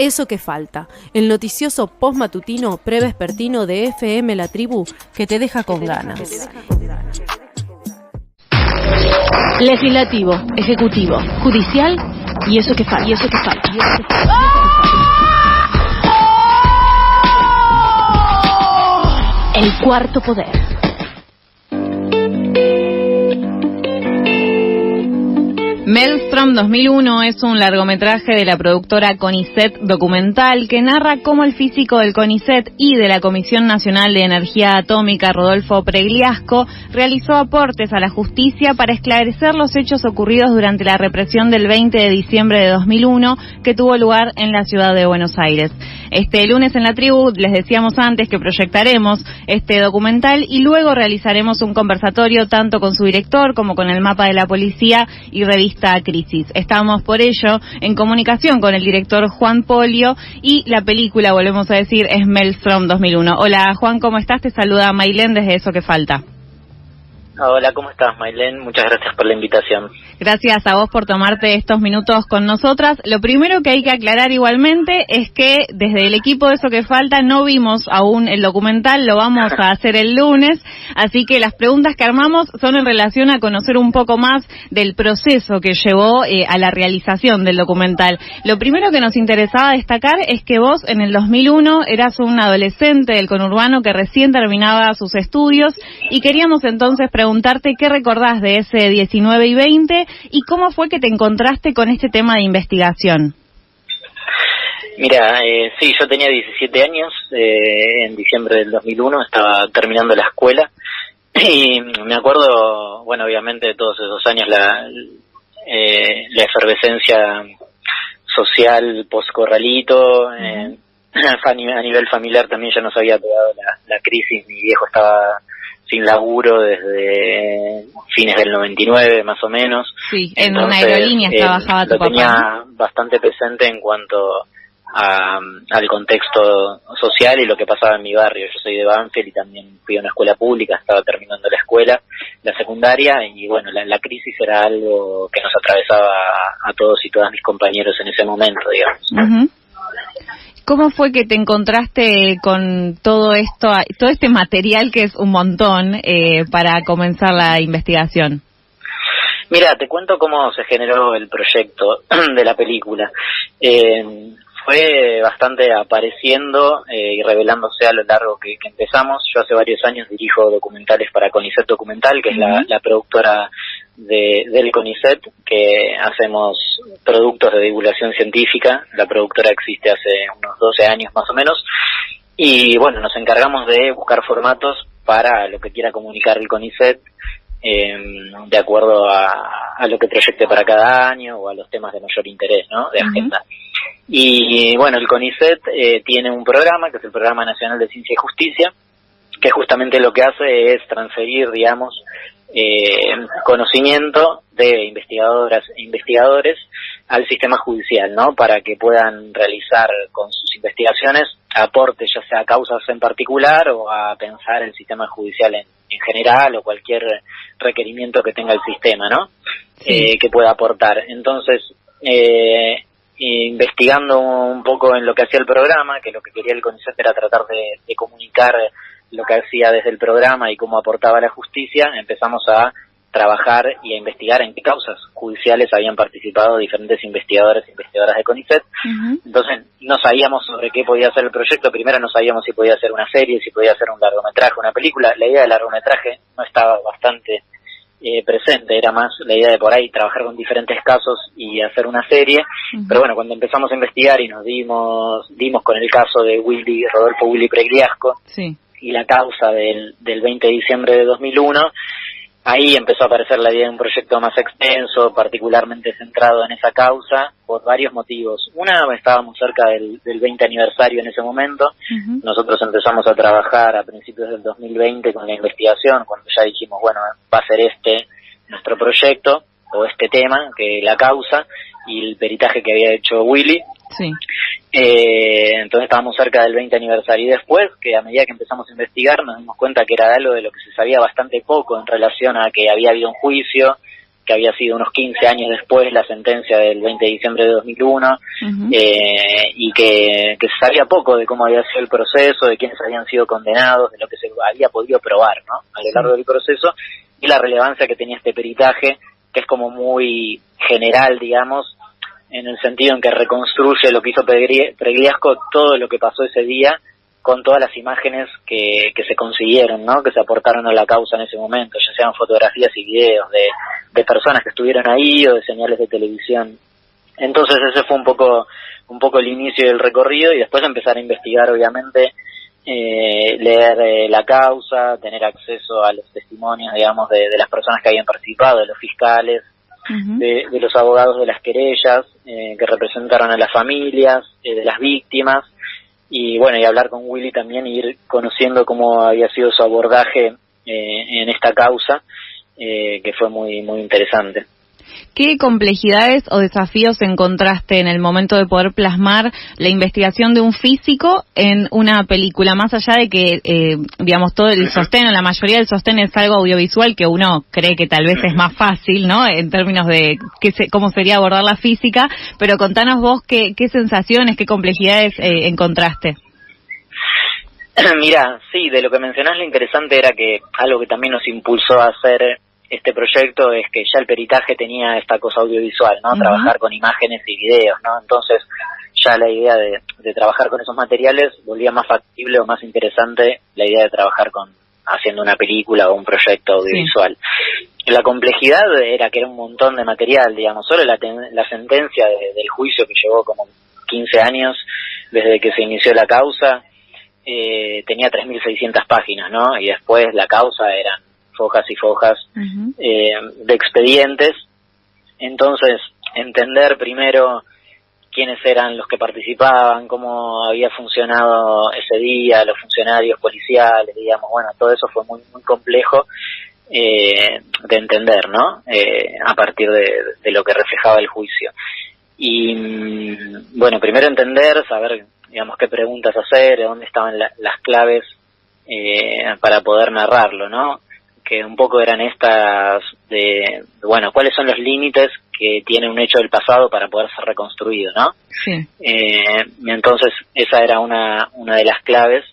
Eso que falta, el noticioso postmatutino prevespertino de FM La Tribu que te deja con ganas. Legislativo, ejecutivo, judicial y eso que falta. El cuarto poder. Maelstrom 2001 es un largometraje de la productora CONICET documental que narra cómo el físico del CONICET y de la Comisión Nacional de Energía Atómica, Rodolfo Pregliasco, realizó aportes a la justicia para esclarecer los hechos ocurridos durante la represión del 20 de diciembre de 2001 que tuvo lugar en la ciudad de Buenos Aires. Este lunes en La Tribu les decíamos antes que proyectaremos este documental y luego realizaremos un conversatorio tanto con su director como con el mapa de la policía y revista Crisis. Estamos por ello en comunicación con el director Juan Polio y la película, volvemos a decir, es Maelstrom 2001. Hola Juan, ¿cómo estás? Te saluda Mailén desde Eso que Falta. Hola, ¿cómo estás, Mailén? Muchas gracias por la invitación. Gracias a vos por tomarte estos minutos con nosotras. Lo primero que hay que aclarar igualmente es que desde el equipo de Eso que Falta no vimos aún el documental, lo vamos a hacer el lunes, así que las preguntas que armamos son en relación a conocer un poco más del proceso que llevó a la realización del documental. Lo primero que nos interesaba destacar es que vos en el 2001 eras un adolescente del conurbano que recién terminaba sus estudios y queríamos entonces preguntarte qué recordás de ese 19 y 20 y cómo fue que te encontraste con este tema de investigación. Mira, sí, yo tenía 17 años, en diciembre del 2001, estaba terminando la escuela y me acuerdo, bueno, obviamente de todos esos años, la efervescencia social post-corralito, a nivel familiar también ya nos había pegado la crisis, mi viejo estaba sin laburo desde fines del 99 más o menos. Sí, en una aerolínea trabajaba tu papá. Lo tenía bastante presente en cuanto al contexto social y lo que pasaba en mi barrio. Yo soy de Banfield y también fui a una escuela pública, estaba terminando la escuela, la secundaria, y bueno, la crisis era algo que nos atravesaba a todos y todas mis compañeros en ese momento, digamos. Uh-huh. ¿Cómo fue que te encontraste con todo esto, todo este material que es un montón para comenzar la investigación? Mira, te cuento cómo se generó el proyecto de la película. Fue bastante apareciendo y revelándose a lo largo que empezamos. Yo hace varios años dirijo documentales para CONICET Documental, que es la productora del CONICET, que hacemos productos de divulgación científica. La productora existe hace unos 12 años más o menos, y bueno, nos encargamos de buscar formatos para lo que quiera comunicar el CONICET, de acuerdo a lo que proyecte para cada año o a los temas de mayor interés, ¿no?, de agenda. Y bueno, el CONICET tiene un programa, que es el Programa Nacional de Ciencia y Justicia, que justamente lo que hace es transferir, digamos, conocimiento de investigadoras e investigadores al sistema judicial, ¿no?, para que puedan realizar con sus investigaciones aportes, ya sea a causas en particular o a pensar el sistema judicial en general, o cualquier requerimiento que tenga el sistema, ¿no?, sí, que pueda aportar. Entonces, investigando un poco en lo que hacía el programa, que lo que quería el CONICET era tratar de comunicar lo que hacía desde el programa y cómo aportaba a la justicia, empezamos a trabajar y a investigar en qué causas judiciales habían participado diferentes investigadores e investigadoras de CONICET. Uh-huh. Entonces no sabíamos sobre qué podía ser el proyecto. Primero no sabíamos si podía ser una serie, si podía ser un largometraje, una película. La idea del largometraje no estaba bastante presente, era más la idea de por ahí trabajar con diferentes casos y hacer una serie. Uh-huh. Pero bueno, cuando empezamos a investigar y nos dimos con el caso de Rodolfo Willy Pregliasco, sí, y la causa del 20 de diciembre de 2001, ahí empezó a aparecer la idea de un proyecto más extenso, particularmente centrado en esa causa, por varios motivos. Una, estábamos cerca del 20 aniversario en ese momento. Uh-huh. Nosotros empezamos a trabajar a principios del 2020 con la investigación, cuando ya dijimos, bueno, va a ser este nuestro proyecto, o este tema, que la causa, y el peritaje que había hecho Willy. Sí. Entonces estábamos cerca del 20 aniversario, y después, que a medida que empezamos a investigar, nos dimos cuenta que era algo de lo que se sabía bastante poco en relación a que había habido un juicio, que había sido unos 15 años después la sentencia del 20 de diciembre de 2001, y que se sabía poco de cómo había sido el proceso, de quiénes habían sido condenados, de lo que se había podido probar, ¿no?, a lo largo del proceso, y la relevancia que tenía este peritaje, que es como muy general, digamos, en el sentido en que reconstruye lo que hizo Pregliasco, todo lo que pasó ese día, con todas las imágenes que se consiguieron, ¿no?, que se aportaron a la causa en ese momento, ya sean fotografías y videos de personas que estuvieron ahí o de señales de televisión. Entonces ese fue un poco el inicio del recorrido, y después empezar a investigar, obviamente, leer la causa, tener acceso a los testimonios, digamos, de las personas que habían participado, de los fiscales, de los abogados de las querellas, que representaron a las familias, de las víctimas, y bueno, y hablar con Willy también, y ir conociendo cómo había sido su abordaje en esta causa, que fue muy muy interesante. ¿Qué complejidades o desafíos encontraste en el momento de poder plasmar la investigación de un físico en una película? Más allá de que, digamos, todo el sostén, o la mayoría del sostén es algo audiovisual que uno cree que tal vez es más fácil, ¿no?, en términos de cómo sería abordar la física, pero contanos vos qué sensaciones, qué complejidades encontraste. Mira, sí, de lo que mencionás, lo interesante era que algo que también nos impulsó a hacer este proyecto es que ya el peritaje tenía esta cosa audiovisual, ¿no? Trabajar con imágenes y videos, ¿no? Entonces ya la idea de trabajar con esos materiales volvía más factible o más interesante la idea de trabajar haciendo una película o un proyecto audiovisual. Sí. La complejidad era que era un montón de material, digamos, solo la sentencia del juicio, que llevó como 15 años desde que se inició la causa, tenía 3.600 páginas, ¿no? Y después la causa eran fojas y fojas de expedientes. Entonces, entender primero quiénes eran los que participaban, cómo había funcionado ese día, los funcionarios policiales, digamos, bueno, todo eso fue muy muy complejo de entender, ¿no? A partir de lo que reflejaba el juicio. Y bueno, primero entender, saber, digamos, qué preguntas hacer, dónde estaban las claves para poder narrarlo, ¿no? Que un poco eran estas de, bueno, cuáles son los límites que tiene un hecho del pasado para poder ser reconstruido, ¿no? Sí. Entonces esa era una de las claves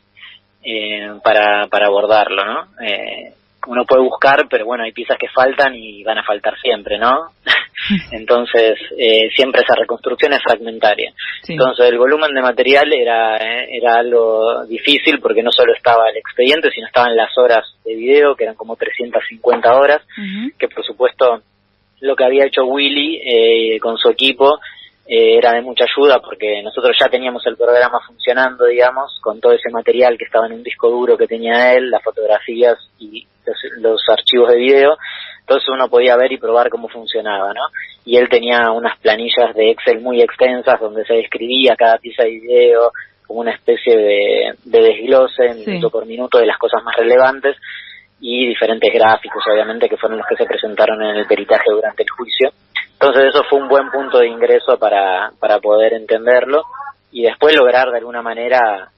para abordarlo, ¿no? Uno puede buscar, pero bueno, hay piezas que faltan y van a faltar siempre, ¿no? Entonces siempre esa reconstrucción es fragmentaria. Sí. Entonces el volumen de material era algo difícil, porque no solo estaba el expediente, sino estaban las horas de video, que eran como 350 horas, que por supuesto lo que había hecho Willy con su equipo era de mucha ayuda, porque nosotros ya teníamos el programa funcionando, digamos, con todo ese material que estaba en un disco duro que tenía él, las fotografías y los archivos de video. Entonces uno podía ver y probar cómo funcionaba, ¿no? Y él tenía unas planillas de Excel muy extensas donde se describía cada pieza de video, como una especie de desglose minuto por minuto de las cosas más relevantes, y diferentes gráficos, obviamente, que fueron los que se presentaron en el peritaje durante el juicio. Entonces eso fue un buen punto de ingreso para poder entenderlo, y después lograr de alguna manera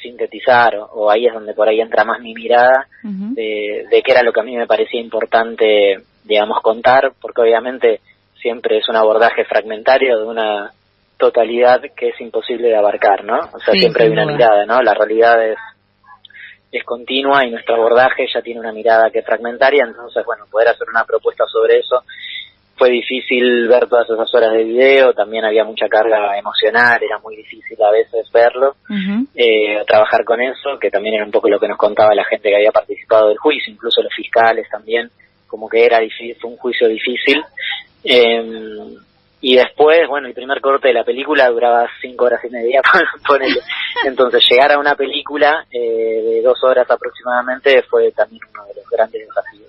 sintetizar, o ahí es donde por ahí entra más mi mirada, de qué era lo que a mí me parecía importante, digamos, contar, porque obviamente siempre es un abordaje fragmentario de una totalidad que es imposible de abarcar, ¿no? O sea, siempre hay una mirada, ¿no? La realidad es continua, y nuestro abordaje ya tiene una mirada que es fragmentaria. Entonces, bueno, poder hacer una propuesta sobre eso fue difícil. Ver todas esas horas de video, también había mucha carga emocional, era muy difícil a veces verlo, trabajar con eso, que también era un poco lo que nos contaba la gente que había participado del juicio, incluso los fiscales también, como que era difícil, fue un juicio difícil. Y después, bueno, el primer corte de la película duraba 5 horas y media, ponele. Entonces llegar a una película de 2 horas aproximadamente fue también uno de los grandes desafíos.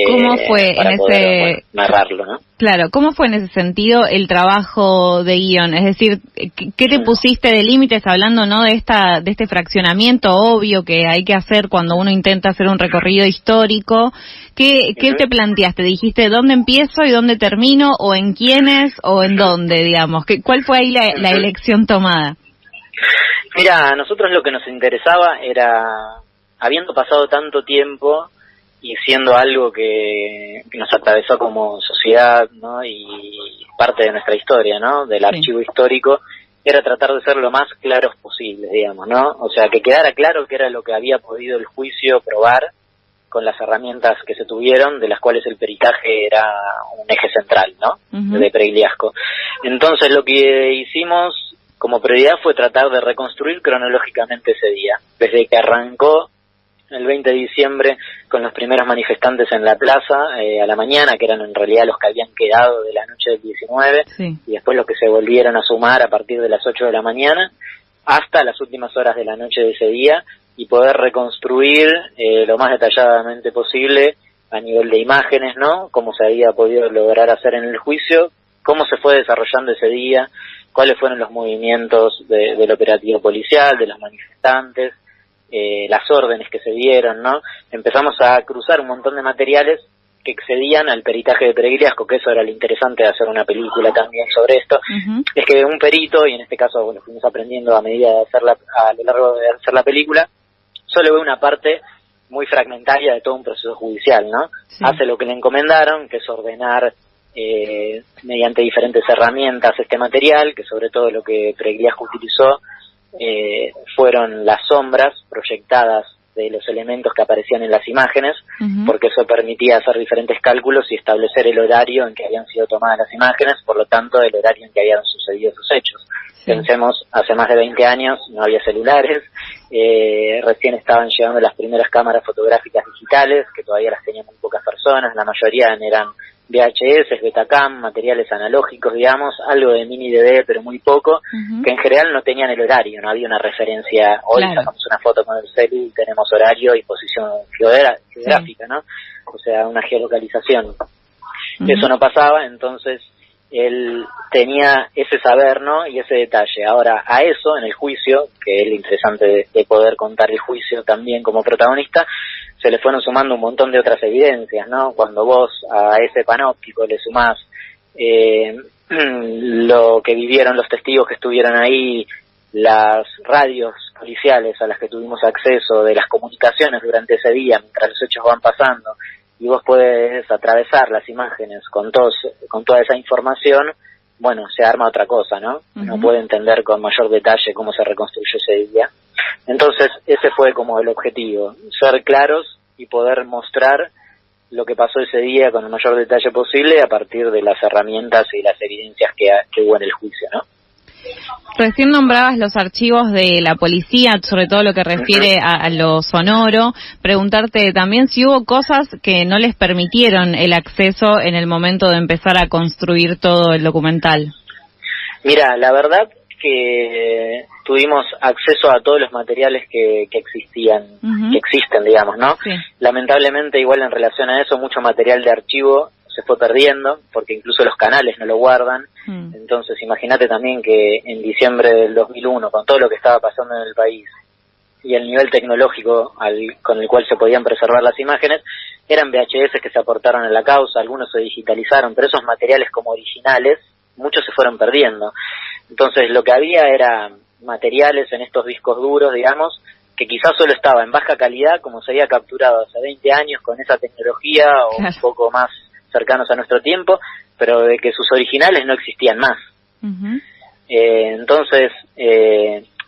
¿Cómo fue para poder narrarlo, ¿no? Claro, ¿cómo fue en ese sentido el trabajo de guión? Es decir, ¿qué te pusiste de límites, hablando, ¿no?, de este fraccionamiento obvio que hay que hacer cuando uno intenta hacer un recorrido histórico? ¿Qué te planteaste? ¿Dijiste dónde empiezo y dónde termino, o en quiénes o en dónde, digamos? ¿Cuál fue ahí la elección tomada? Mira, a nosotros lo que nos interesaba era, habiendo pasado tanto tiempo, y siendo algo que nos atravesó como sociedad, ¿no? Y parte de nuestra historia, ¿no? Del archivo histórico, era tratar de ser lo más claros posible, digamos, ¿no? O sea, que quedara claro qué era lo que había podido el juicio probar con las herramientas que se tuvieron, de las cuales el peritaje era un eje central, ¿no? De Pregliasco. Entonces lo que hicimos como prioridad fue tratar de reconstruir cronológicamente ese día, desde que arrancó el 20 de diciembre con los primeros manifestantes en la plaza a la mañana, que eran en realidad los que habían quedado de la noche del 19, y después los que se volvieron a sumar a partir de las 8 de la mañana, hasta las últimas horas de la noche de ese día, y poder reconstruir lo más detalladamente posible a nivel de imágenes, ¿no? Cómo se había podido lograr hacer en el juicio, cómo se fue desarrollando ese día, cuáles fueron los movimientos del operativo policial, de los manifestantes, las órdenes que se dieron, ¿no? Empezamos a cruzar un montón de materiales que excedían al peritaje de Pregliasco, que eso era lo interesante de hacer una película también sobre esto, es que un perito, y en este caso bueno, fuimos aprendiendo a medida de hacerla, a lo largo de hacer la película, solo ve una parte muy fragmentaria de todo un proceso judicial, ¿no? Hace lo que le encomendaron, que es ordenar mediante diferentes herramientas este material, que sobre todo lo que Pregliasco utilizó fueron las sombras proyectadas de los elementos que aparecían en las imágenes, porque eso permitía hacer diferentes cálculos y establecer el horario en que habían sido tomadas las imágenes, por lo tanto el horario en que habían sucedido esos hechos. Pensemos, hace más de 20 años no había celulares, recién estaban llegando las primeras cámaras fotográficas digitales, que todavía las tenían muy pocas personas, la mayoría eran VHS, Betacam, materiales analógicos, digamos, algo de mini DV, pero muy poco, que en general no tenían el horario, no había una referencia. Hoy sacamos una foto con el celu y tenemos horario y posición geográfica, ¿no? O sea, una geolocalización. Eso no pasaba, entonces él tenía ese saber, ¿no? Y ese detalle. Ahora, a eso, en el juicio, que es lo interesante de poder contar el juicio también como protagonista, se le fueron sumando un montón de otras evidencias, ¿no? Cuando vos a ese panóptico le sumás lo que vivieron los testigos que estuvieron ahí, las radios policiales a las que tuvimos acceso, de las comunicaciones durante ese día mientras los hechos van pasando, y vos podés atravesar las imágenes con toda esa información, bueno, se arma otra cosa, ¿no? Uno puede entender con mayor detalle cómo se reconstruyó ese día. Entonces, ese fue como el objetivo, ser claros y poder mostrar lo que pasó ese día con el mayor detalle posible a partir de las herramientas y las evidencias que hubo en el juicio, ¿no? Recién nombrabas los archivos de la policía, sobre todo lo que refiere a lo sonoro. Preguntarte también si hubo cosas que no les permitieron el acceso en el momento de empezar a construir todo el documental. Mira, la verdad que tuvimos acceso a todos los materiales que existían, que existen, digamos, ¿no? Sí. Lamentablemente, igual en relación a eso, mucho material de archivo se fue perdiendo, porque incluso los canales no lo guardan. Entonces, imagínate también que en diciembre del 2001, con todo lo que estaba pasando en el país y el nivel tecnológico con el cual se podían preservar las imágenes, eran VHS que se aportaron a la causa, algunos se digitalizaron, pero esos materiales como originales, muchos se fueron perdiendo. Entonces, lo que había era materiales en estos discos duros, digamos, que quizás solo estaba en baja calidad, como se había capturado hace 20 años con esa tecnología, o un poco más cercanos a nuestro tiempo, pero de que sus originales no existían más. Entonces,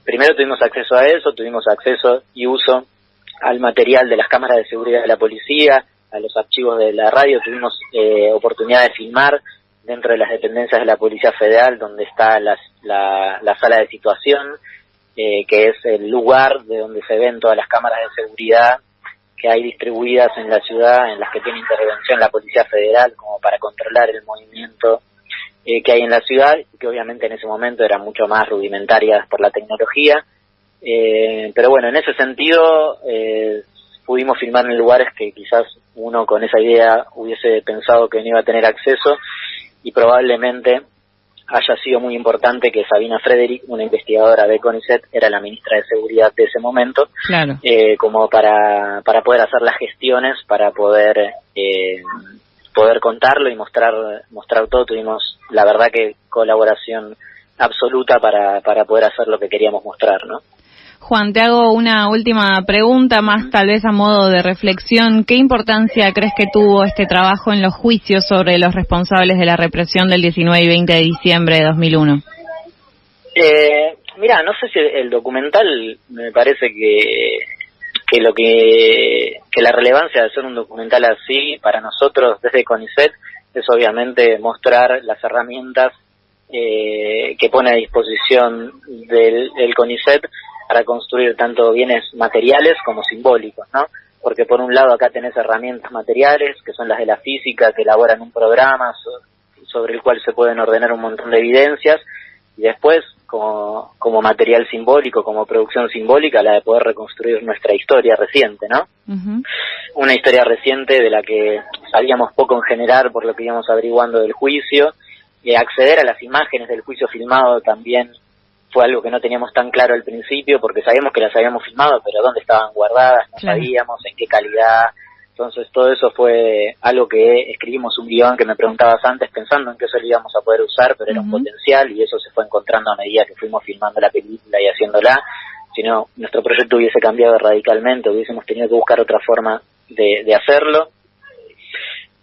primero tuvimos acceso a eso, tuvimos acceso y uso al material de las cámaras de seguridad de la policía, a los archivos de la radio, tuvimos oportunidad de filmar dentro de las dependencias de la Policía Federal, donde está la sala de situación, que es el lugar de donde se ven todas las cámaras de seguridad que hay distribuidas en la ciudad, en las que tiene intervención la Policía Federal como para controlar el movimiento que hay en la ciudad, que obviamente en ese momento eran mucho más rudimentarias por la tecnología, pero bueno, en ese sentido pudimos filmar en lugares que quizás uno con esa idea hubiese pensado que no iba a tener acceso, y probablemente haya sido muy importante que Sabina Frederick, una investigadora de CONICET, era la ministra de Seguridad de ese momento, como para poder hacer las gestiones, para poder contarlo y mostrar todo. Tuvimos, la verdad, que colaboración absoluta para poder hacer lo que queríamos mostrar, ¿no? Juan, te hago una última pregunta, más tal vez a modo de reflexión. ¿Qué importancia crees que tuvo este trabajo en los juicios sobre los responsables de la represión del 19 y 20 de diciembre de 2001? Mira, no sé si el documental, me parece que la relevancia de hacer un documental así para nosotros desde CONICET es obviamente mostrar las herramientas que pone a disposición del CONICET para construir tanto bienes materiales como simbólicos, ¿no? Porque por un lado acá tenés herramientas materiales, que son las de la física, que elaboran un programa sobre el cual se pueden ordenar un montón de evidencias, y después, como material simbólico, como producción simbólica, la de poder reconstruir nuestra historia reciente, ¿no? Uh-huh. Una historia reciente de la que sabíamos poco en general por lo que íbamos averiguando del juicio, y acceder a las imágenes del juicio filmado también fue algo que no teníamos tan claro al principio, porque sabíamos que las habíamos filmado, pero dónde estaban guardadas, no sabíamos en qué calidad. Entonces todo eso fue algo que escribimos un guión que me preguntabas antes, pensando en que eso lo íbamos a poder usar, pero era un potencial, y eso se fue encontrando a medida que fuimos filmando la película y haciéndola. Si no, nuestro proyecto hubiese cambiado radicalmente, hubiésemos tenido que buscar otra forma de hacerlo.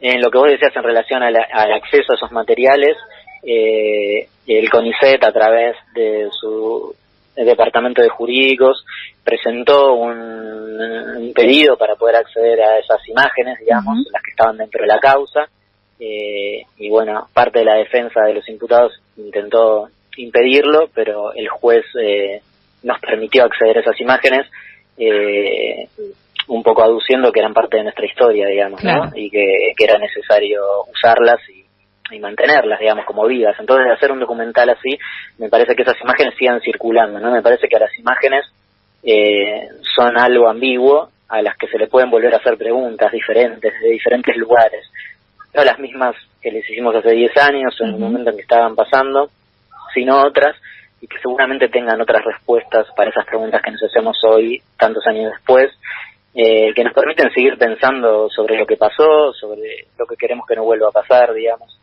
En lo que vos decías en relación al acceso a esos materiales, el CONICET, a través de su departamento de jurídicos, presentó un pedido para poder acceder a esas imágenes, digamos, las que estaban dentro de la causa, y bueno, parte de la defensa de los imputados intentó impedirlo, pero el juez nos permitió acceder a esas imágenes, un poco aduciendo que eran parte de nuestra historia, digamos, claro, ¿no? Y que era necesario usarlas y mantenerlas, digamos, como vivas. Entonces, de hacer un documental así, me parece que esas imágenes sigan circulando, ¿no? Me parece que las imágenes son algo ambiguo, a las que se le pueden volver a hacer preguntas diferentes, de diferentes lugares. No las mismas que les hicimos hace 10 años, en el momento en que estaban pasando, sino otras, y que seguramente tengan otras respuestas para esas preguntas que nos hacemos hoy, tantos años después, que nos permiten seguir pensando sobre lo que pasó, sobre lo que queremos que no vuelva a pasar, digamos.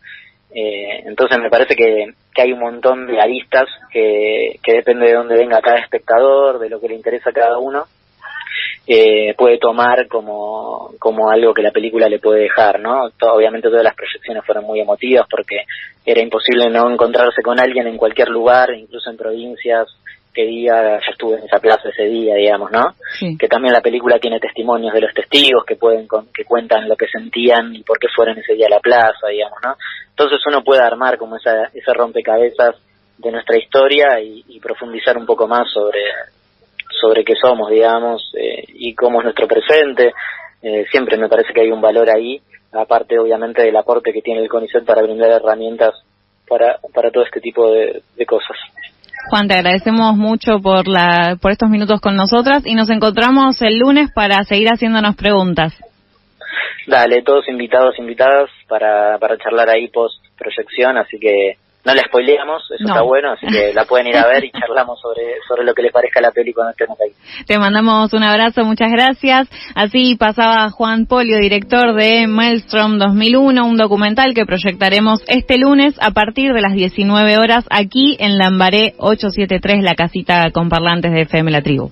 Entonces me parece que hay un montón de aristas que depende de dónde venga cada espectador, de lo que le interesa a cada uno, puede tomar como algo que la película le puede dejar, ¿no? Obviamente todas las proyecciones fueron muy emotivas porque era imposible no encontrarse con alguien en cualquier lugar, incluso en provincias, que diga, yo estuve en esa plaza ese día, digamos, ¿no? Sí. Que también la película tiene testimonios de los testigos que cuentan lo que sentían y por qué fueron ese día a la plaza, digamos, ¿no? Entonces uno puede armar como ese rompecabezas de nuestra historia y profundizar un poco más sobre qué somos, digamos, y cómo es nuestro presente. Siempre me parece que hay un valor ahí, aparte obviamente del aporte que tiene el CONICET para brindar herramientas para todo este tipo de cosas. Juan, te agradecemos mucho por estos minutos con nosotras y nos encontramos el lunes para seguir haciéndonos preguntas. Dale, todos invitados, invitadas para charlar ahí post proyección, así que no la spoileamos, eso está bueno, así que la pueden ir a ver y charlamos sobre lo que les parezca la peli cuando estemos ahí. Te mandamos un abrazo, muchas gracias. Así pasaba Juan Polio, director de Maelstrom 2001, un documental que proyectaremos este lunes a partir de las 19 horas aquí en Lambaré 873, la casita con parlantes de FM La Tribu.